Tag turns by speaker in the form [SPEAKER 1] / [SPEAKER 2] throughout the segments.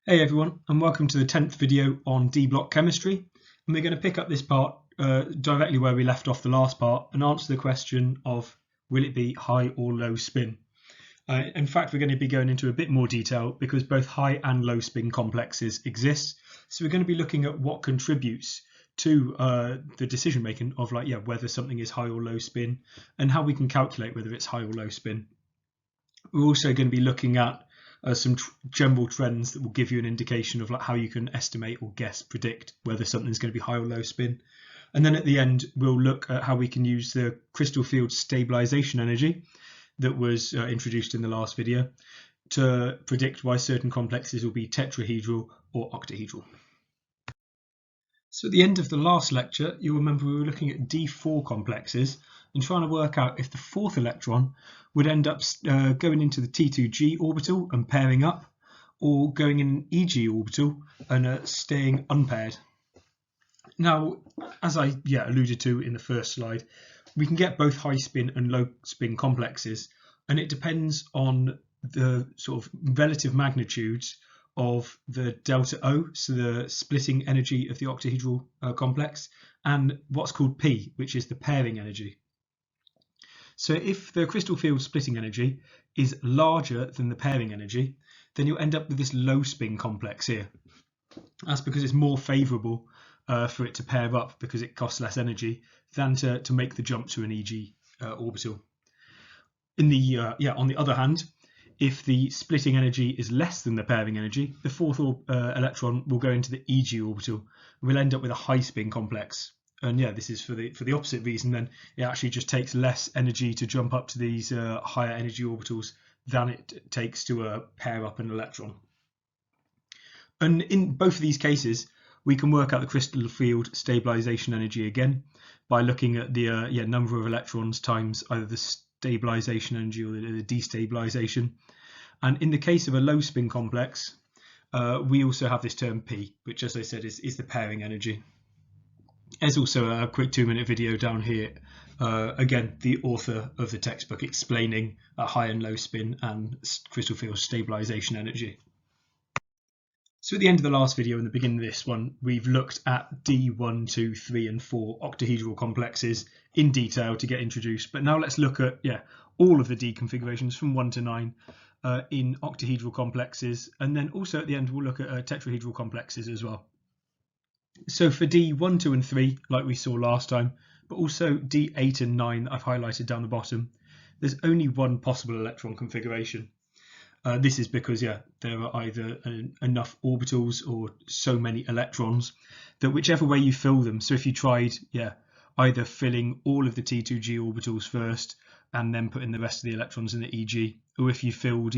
[SPEAKER 1] Hey everyone, and welcome to the 10th video on D-block chemistry. And we're going to pick up this part directly where we left off the last part and answer the question of will it be high or low spin. In fact, we're going to be going into a bit more detail because both high and low spin complexes exist. So we're going to be looking at what contributes to the decision making of whether something is high or low spin and how we can calculate whether it's high or low spin. We're also going to be looking at some general trends that will give you an indication of how you can estimate or predict whether something's going to be high or low spin. And then at the end, we'll look at how we can use the crystal field stabilization energy that was introduced in the last video to predict why certain complexes will be tetrahedral or octahedral. So at the end of the last lecture, you'll remember we were looking at D4 complexes and trying to work out if the fourth electron would end up going into the T2G orbital and pairing up, or going in an EG orbital and staying unpaired. Now, as I alluded to in the first slide, we can get both high spin and low spin complexes, and it depends on the sort of relative magnitudes of the delta O, so the splitting energy of the octahedral complex, and what's called P, which is the pairing energy. So if the crystal field splitting energy is larger than the pairing energy, then you'll end up with this low spin complex here. That's because it's more favourable for it to pair up because it costs less energy than to make the jump to an EG orbital. On the other hand, if the splitting energy is less than the pairing energy, the fourth electron will go into the EG orbital. We'll end up with a high spin complex. And this is for the opposite reason. Then it actually just takes less energy to jump up to these higher energy orbitals than it takes to pair up an electron. And in both of these cases, we can work out the crystal field stabilization energy again by looking at the number of electrons times either the stabilization energy or the destabilization. And in the case of a low spin complex, we also have this term P, which, as I said, is the pairing energy. There's also a quick 2-minute video down here, again, the author of the textbook explaining high and low spin and crystal field stabilization energy. So at the end of the last video and the beginning of this one, we've looked at D1, 2, 3 and 4 octahedral complexes in detail to get introduced. But now let's look at all of the D configurations from 1 to 9 in octahedral complexes. And then also at the end, we'll look at tetrahedral complexes as well. So for D1, 2 and 3, like we saw last time, but also D8 and 9 that I've highlighted down the bottom, there's only one possible electron configuration. This is because there are either enough orbitals or so many electrons that whichever way you fill them, so if you tried either filling all of the T2G orbitals first and then putting the rest of the electrons in the EG, or if you filled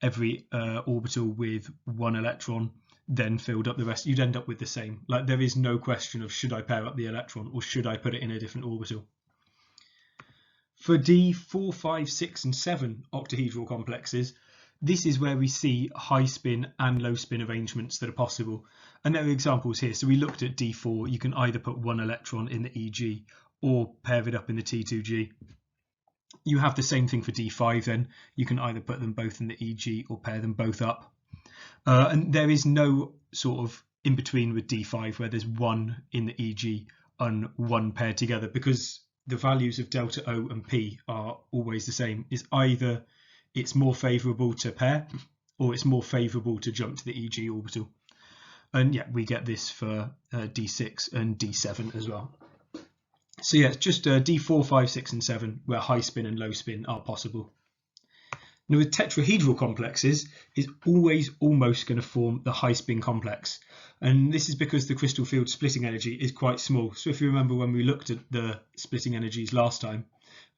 [SPEAKER 1] every orbital with one electron then filled up the rest, you'd end up with the same. Like, there is no question of should I pair up the electron or should I put it in a different orbital. For D4, 5, 6 and 7 octahedral complexes, this is where we see high spin and low spin arrangements that are possible. And there are examples here. So we looked at D4, you can either put one electron in the EG or pair it up in the T2G. You have the same thing for D5 then. You can either put them both in the EG or pair them both up. And there is no sort of in between with D5 where there's one in the EG and one paired together, because the values of delta O and P are always the same. Is either it's more favourable to pair or it's more favourable to jump to the EG orbital. And we get this for D6 and D7 as well. So it's just D4, 5, 6 and 7 where high spin and low spin are possible. Now with tetrahedral complexes, it's always almost going to form the high spin complex. And this is because the crystal field splitting energy is quite small. So if you remember when we looked at the splitting energies last time,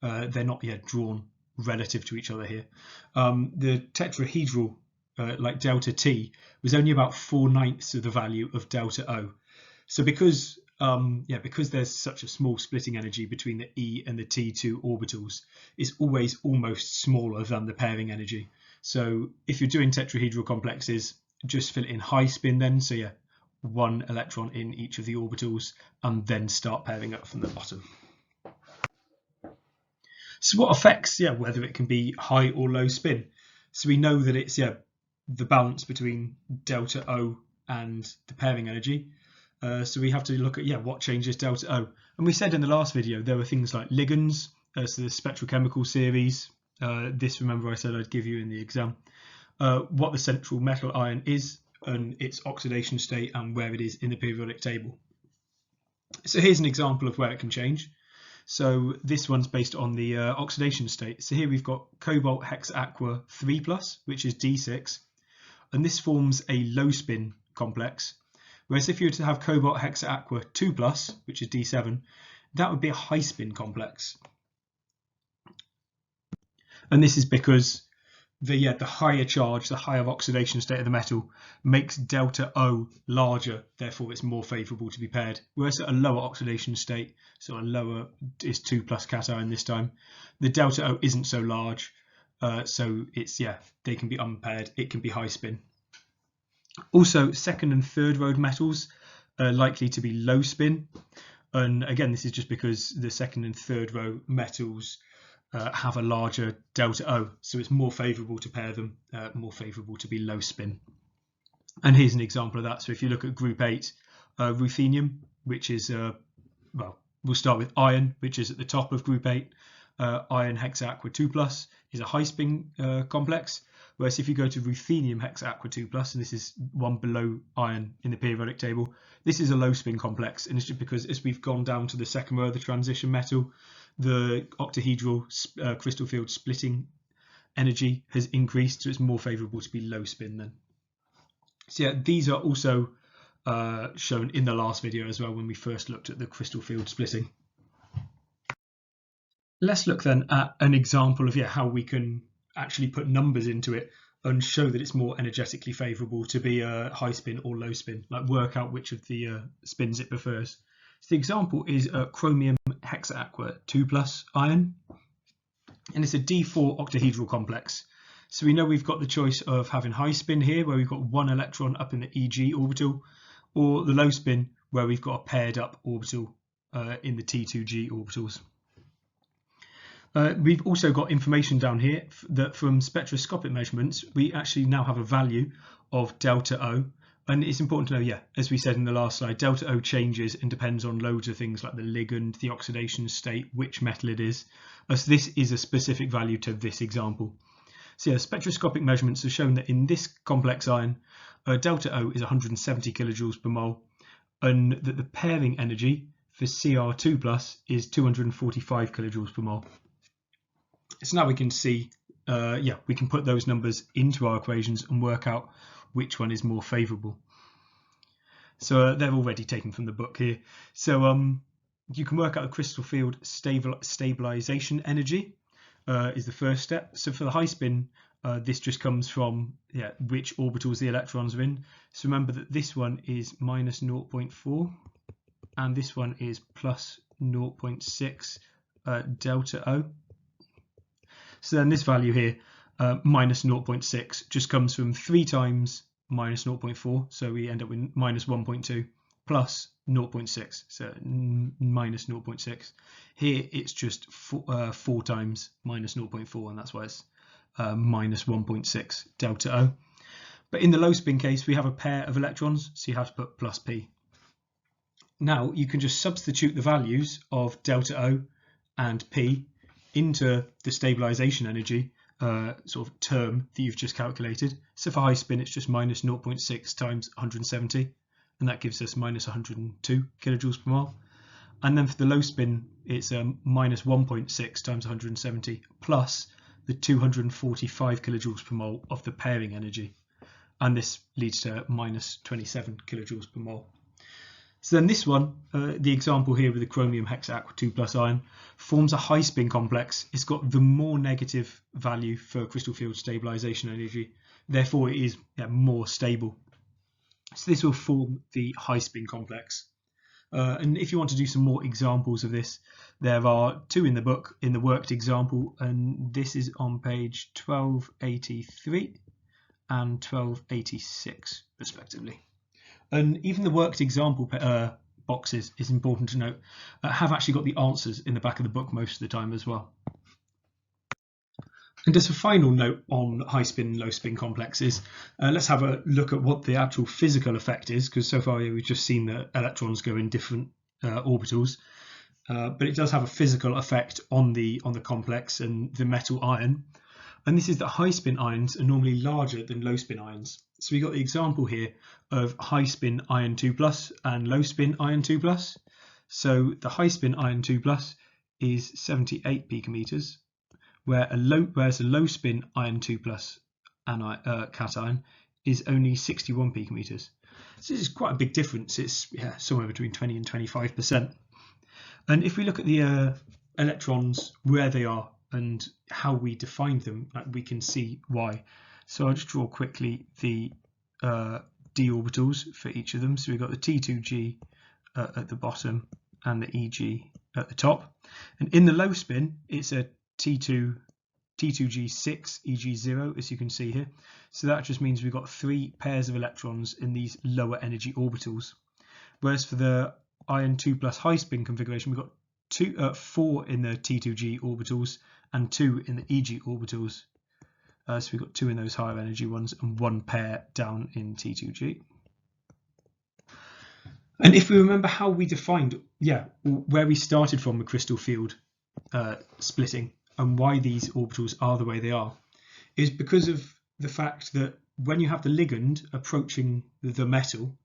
[SPEAKER 1] they're not yet drawn relative to each other here. The tetrahedral, like delta T, was only about 4/9 of the value of delta O. So because there's such a small splitting energy between the E and the T2 orbitals, it's always almost smaller than the pairing energy. So if you're doing tetrahedral complexes, just fill it in high spin then. So one electron in each of the orbitals and then start pairing up from the bottom. So what affects whether it can be high or low spin? So we know that it's the balance between delta O and the pairing energy. So we have to look at what changes delta O. And we said in the last video there were things like ligands, so the spectrochemical series. This, remember, I said I'd give you in the exam. What the central metal ion is and its oxidation state and where it is in the periodic table. So here's an example of where it can change. So this one's based on the oxidation state. So here we've got cobalt hexaqua 3+, which is D6, and this forms a low spin complex. Whereas if you were to have cobalt hexaqua 2+, which is D7, that would be a high spin complex. And this is because the higher charge, the higher oxidation state of the metal makes delta O larger, therefore it's more favourable to be paired. Whereas at a lower oxidation state, so a lower is 2+ cation this time, the delta O isn't so large, so it's they can be unpaired, it can be high spin. Also, second and third row metals are likely to be low spin, and again this is just because the second and third row metals have a larger delta O, so it's more favourable to pair them, more favourable to be low spin. And here's an example of that. So if you look at group 8, ruthenium, which is, we'll start with iron, which is at the top of group 8. Iron hexaqua 2+, is a high spin complex, whereas if you go to ruthenium hexaqua 2+, and this is one below iron in the periodic table, this is a low spin complex, and it's just because as we've gone down to the second row of the transition metal, the octahedral crystal field splitting energy has increased, so it's more favourable to be low spin then. So these are also shown in the last video as well when we first looked at the crystal field splitting. Let's look then at an example of how we can actually put numbers into it and show that it's more energetically favourable to be a high spin or low spin, like work out which of the spins it prefers. So the example is chromium hexaqua 2+ ion, and it's a D4 octahedral complex. So we know we've got the choice of having high spin here, where we've got one electron up in the EG orbital, or the low spin, where we've got a paired up orbital in the T2G orbitals. We've also got information down here that from spectroscopic measurements, we actually now have a value of delta O. And it's important to know, as we said in the last slide, delta O changes and depends on loads of things like the ligand, the oxidation state, which metal it is. So this is a specific value to this example. So spectroscopic measurements have shown that in this complex ion, delta O is 170 kilojoules per mole, and that the pairing energy for Cr2+ is 245 kilojoules per mole. So now we can see, we can put those numbers into our equations and work out which one is more favourable. So they're already taken from the book here. So you can work out the crystal field stabilization energy is the first step. So for the high spin, this just comes from which orbitals the electrons are in. So remember that this one is minus 0.4 and this one is plus 0.6 delta O. So then this value here, minus 0.6, just comes from 3 times minus 0.4, so we end up with minus 1.2 plus 0.6, so minus 0.6. Here it's just 4 times minus 0.4, and that's why it's minus 1.6 delta O. But in the low spin case, we have a pair of electrons, so you have to put plus P. Now you can just substitute the values of delta O and P into the stabilization energy sort of term that you've just calculated. So for high spin, it's just minus 0.6 times 170, and that gives us minus 102 kilojoules per mole. And then for the low spin, it's minus 1.6 times 170 plus the 245 kilojoules per mole of the pairing energy. And this leads to minus 27 kilojoules per mole. So then this one, the example here with the chromium hexaqua 2+ ion, forms a high spin complex. It's got the more negative value for crystal field stabilization energy. Therefore, it is more stable. So this will form the high spin complex. And if you want to do some more examples of this, there are 2 in the book in the worked example, and this is on page 1283 and 1286 respectively. And even the worked example boxes, is important to note, have actually got the answers in the back of the book most of the time as well. And as a final note on high spin and low spin complexes, let's have a look at what the actual physical effect is, because so far we've just seen that electrons go in different orbitals, but it does have a physical effect on the complex and the metal ion. And this is that high spin ions are normally larger than low spin ions. So we got the example here of high spin ion 2+ and low spin ion 2+. So the high spin ion 2+ is 78 picometers, whereas a low spin ion 2+ cation is only 61 picometers. So this is quite a big difference. It's somewhere between 20 and 25%. And if we look at the electrons, where they are and how we define them, we can see why. So I'll just draw quickly the d orbitals for each of them. So we've got the T2G at the bottom and the EG at the top. And in the low spin, it's a T2G6, EG0, as you can see here. So that just means we've got 3 pairs of electrons in these lower energy orbitals. Whereas for the ion 2+ high spin configuration, we've got 4 in the T2G orbitals and 2 in the EG orbitals. So we've got 2 in those higher energy ones and 1 pair down in T2G. And if we remember how we defined, where we started from the crystal field splitting and why these orbitals are the way they are, is because of the fact that when you have the ligand approaching the metal,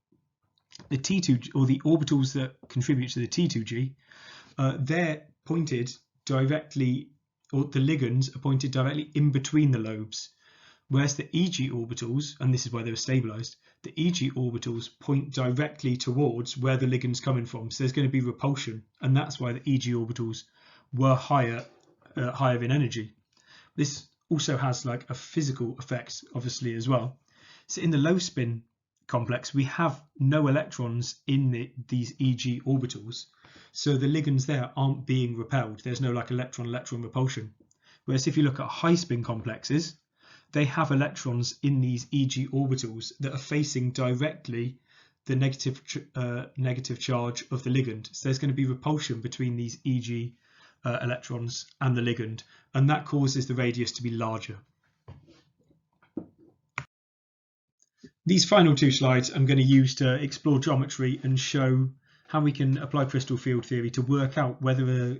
[SPEAKER 1] the T2, or the orbitals that contribute to the T2G, they're pointed directly, or the ligands are pointed directly in between the lobes, whereas the EG orbitals, and this is why they were stabilized, the EG orbitals point directly towards where the ligand's coming from, so there's going to be repulsion, and that's why the EG orbitals were higher in energy. This also has like a physical effect, obviously, as well. So in the low spin complex, we have no electrons in these EG orbitals, so the ligands there aren't being repelled. There's no like electron-electron repulsion. Whereas if you look at high spin complexes, they have electrons in these EG orbitals that are facing directly the negative charge of the ligand. So there's going to be repulsion between these EG electrons and the ligand, and that causes the radius to be larger. These final 2 slides I'm going to use to explore geometry and show how we can apply crystal field theory to work out whether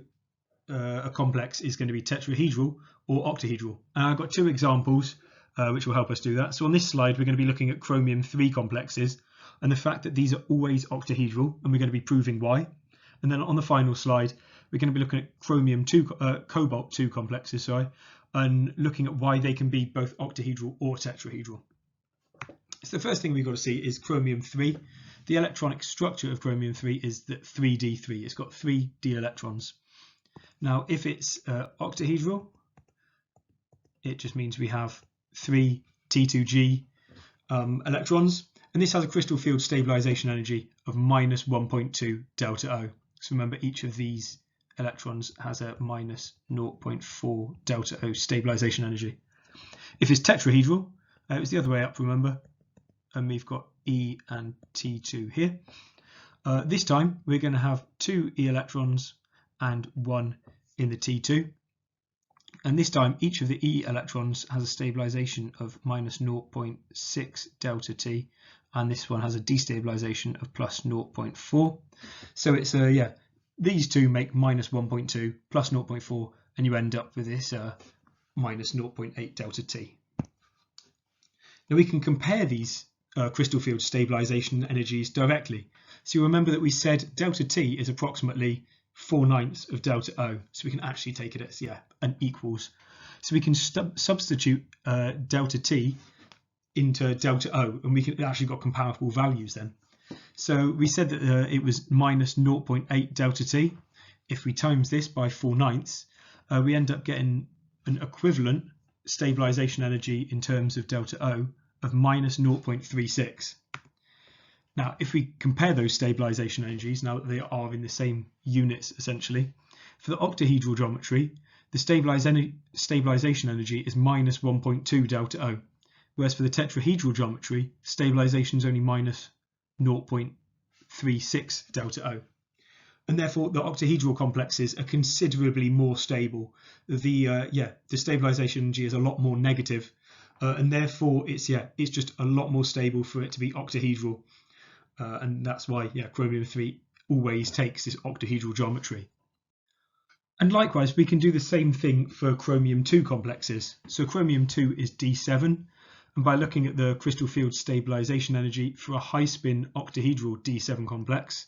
[SPEAKER 1] a complex is going to be tetrahedral or octahedral. And I've got 2 examples which will help us do that. So on this slide, we're going to be looking at chromium-3 complexes and the fact that these are always octahedral, and we're going to be proving why. And then on the final slide, we're going to be looking at cobalt-2 complexes, and looking at why they can be both octahedral or tetrahedral. So the first thing we've got to see is chromium-3. The electronic structure of chromium-3 is that 3d3. It's got 3 d electrons. Now, if it's octahedral, it just means we have 3 T2G electrons, and this has a crystal field stabilization energy of minus 1.2 delta O. So remember, each of these electrons has a minus 0.4 delta O stabilization energy. If it's tetrahedral, it was the other way up, remember, and we've got E and T2 here. This time we're going to have 2 E electrons and 1 in the T2. And this time each of the E electrons has a stabilization of minus 0.6 delta T, and this one has a destabilization of plus 0.4. So it's these two make minus 1.2 plus 0.4, and you end up with this minus 0.8 delta T. Now we can compare these crystal field stabilization energies directly. So you remember that we said delta T is approximately 4/9 of delta O, so we can actually take it as an equals. So we can substitute delta T into delta O, and we can actually got comparable values then. So we said that it was minus 0.8 delta T. If we times this by 4/9, we end up getting an equivalent stabilization energy in terms of delta O of minus 0.36. Now, if we compare those stabilization energies, now that they are in the same units essentially, for the octahedral geometry, the stabilization energy is minus 1.2 delta O, whereas for the tetrahedral geometry, stabilization is only minus 0.36 delta O. and therefore the octahedral complexes are considerably more stable. The stabilization energy is a lot more negative, and therefore it's just a lot more stable for it to be octahedral, and that's why chromium-3 always takes this octahedral geometry. And likewise, we can do the same thing for chromium-2 complexes. So chromium-2 is D7, and by looking at the crystal field stabilization energy for a high-spin octahedral D7 complex,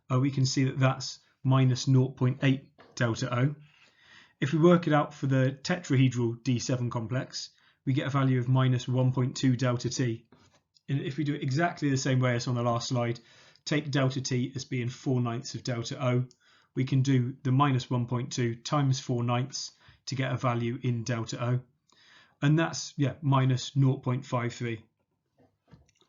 [SPEAKER 1] we can see that that's minus 0.8 delta O. If we work it out for the tetrahedral D7 complex, we get a value of minus 1.2 delta T. And if we do it exactly the same way as on the last slide, take delta T as being 4/9 of delta O, we can do the minus 1.2 times 4/9 to get a value in delta O. And that's, minus 0.53.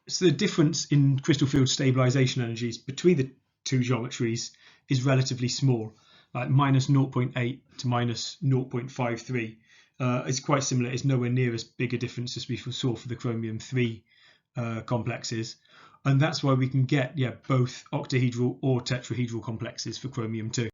[SPEAKER 1] So the difference in crystal field stabilization energies between the two geometries is relatively small, like minus 0.8 to minus 0.53. It's quite similar. It's nowhere near as big a difference as we saw for the chromium-3 complexes, and that's why we can get both octahedral or tetrahedral complexes for chromium-2.